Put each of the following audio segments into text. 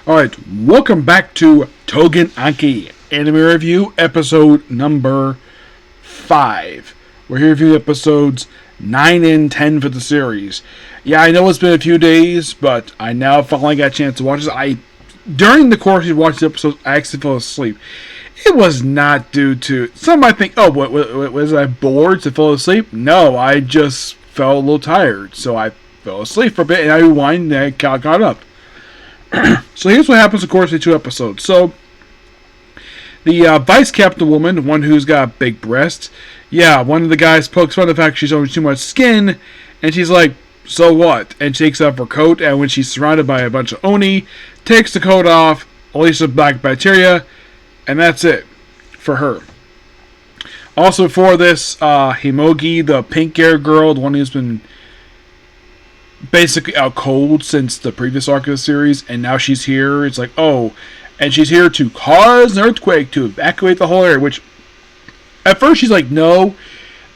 Alright, welcome back to Tougen Anki Anime Review, episode number 5. We're here reviewing episodes 9 and 10 for the series. Yeah, I know it's been a few days, but I now finally got a chance to watch this. During the course of watching the episodes, I actually fell asleep. It was not due to... Some might think, oh, was I bored to fall asleep? No, I just felt a little tired, so I fell asleep for a bit, and I rewound and I got up. So here's what happens, of course, in 2 episodes. So, the vice captain woman, the one who's got big breasts, yeah, one of the guys pokes fun at the fact she's owning too much skin, and she's like, so what? And she takes off her coat, and when she's surrounded by a bunch of Oni, takes the coat off, unleashes black bacteria, and that's it for her. Also for this, Himogi, the pink-haired girl, the one who's been basically out cold since the previous arc of the series, and now she's here. It's like, oh, and she's here to cause an earthquake, to evacuate the whole area, which at first she's like, no,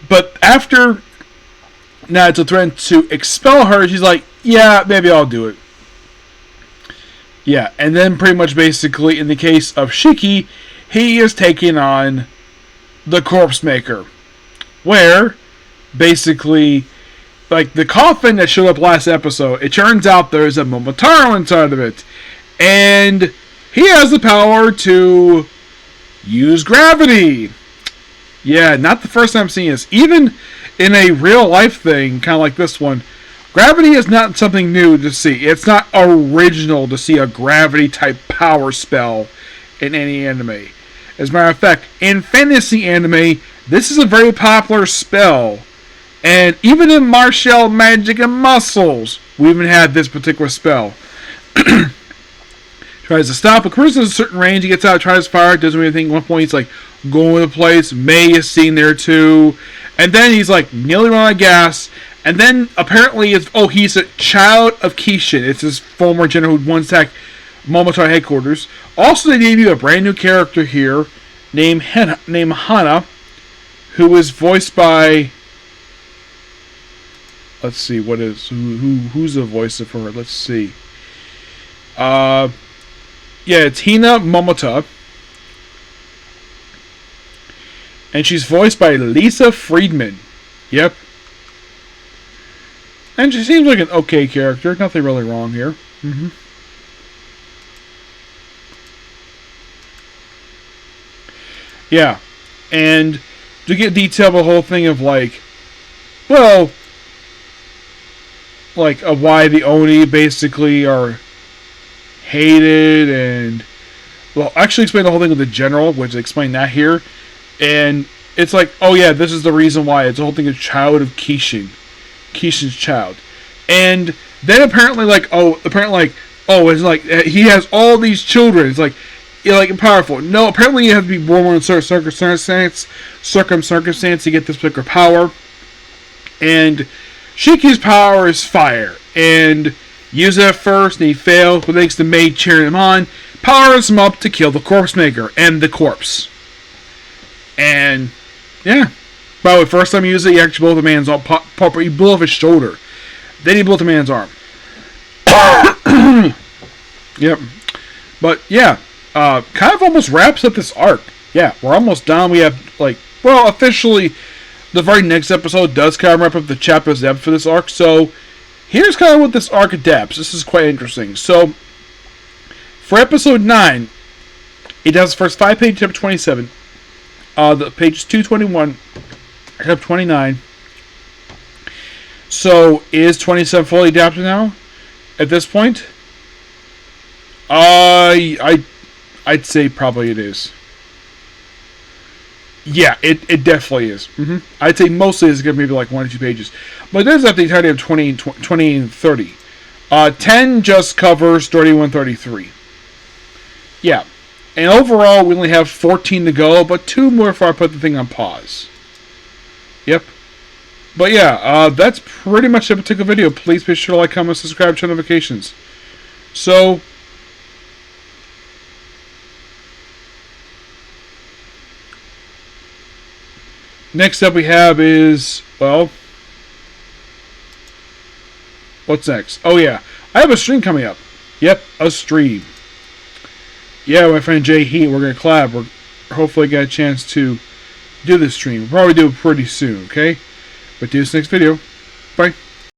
but after now it's a threat to expel her, she's like, yeah, maybe I'll do it. Yeah, and then pretty much basically in the case of Shiki, he is taking on the Corpse Maker, where basically, like the coffin that showed up last episode, it turns out there's a Momotaro inside of it. And he has the power to use gravity. Yeah, not the first time I'm seeing this. Even in a real life thing, kind of like this one, gravity is not something new to see. It's not original to see a gravity type power spell in any anime. As a matter of fact, in fantasy anime, this is a very popular spell. And even in martial magic and muscles, we even had this particular spell. Tries to stop. Of course, there's a certain range. He gets out, tries to fire, doesn't do anything. At one point, he's like going to the place. Mei is seen there too. And then he's like nearly run out of gas. And then apparently, he's a child of Kishin. It's his former general who once attacked Momotaro headquarters. Also, they gave you a brand new character here named Hana, who is voiced by... Let's see, who's the voice of her? Let's see. Yeah, it's Hina Momota. And she's voiced by Lisa Friedman. Yep. And she seems like an okay character. Nothing really wrong here. Yeah. And to get detail of the whole thing of like, well... like of why the Oni basically are hated, and well, actually explain the whole thing with the general, which explain that here, and it's like, oh yeah, this is the reason why. It's the whole thing of child of Kishin's child, and then apparently it's like he has all these children. It's like, you're like powerful. No, apparently you have to be born in a certain circumstance to get this particular power, and Shiki's power is fire, and use it at first, and he fails, but thanks to Mei cheering him on, powers him up to kill the Corpse Maker and the corpse. And, yeah. By the way, first time he used it, he actually blew the man's arm, he blew off his shoulder. Then he blew the man's arm. Yep. But, yeah, kind of almost wraps up this arc. Yeah, we're almost done. We have, officially... the very next episode does kind of wrap up the chapter's depth for this arc. So, here's kind of what this arc adapts. This is quite interesting. So, for episode 9, it has the first 5 pages, chapter 27. The pages 221, chapter 29. So, is 27 fully adapted now? At this point? I'd say probably it is. Yeah, it definitely is. I'd say mostly it's going to be like 1 or 2 pages. But there's at the entirety of 20 and 30. 10 just covers 31 33. Yeah. And overall, we only have 14 to go, but 2 more before I put the thing on pause. Yep. But yeah, that's pretty much the particular video. Please be sure to like, comment, subscribe, turn notifications. So... next up we have is, well, what's next? Oh yeah, I have a stream coming up. Yep, a stream. yeah, my friend Jay Heat, we're going to collab. We're hopefully get a chance to do this stream. We'll probably do it pretty soon, okay? But do this next video. Bye.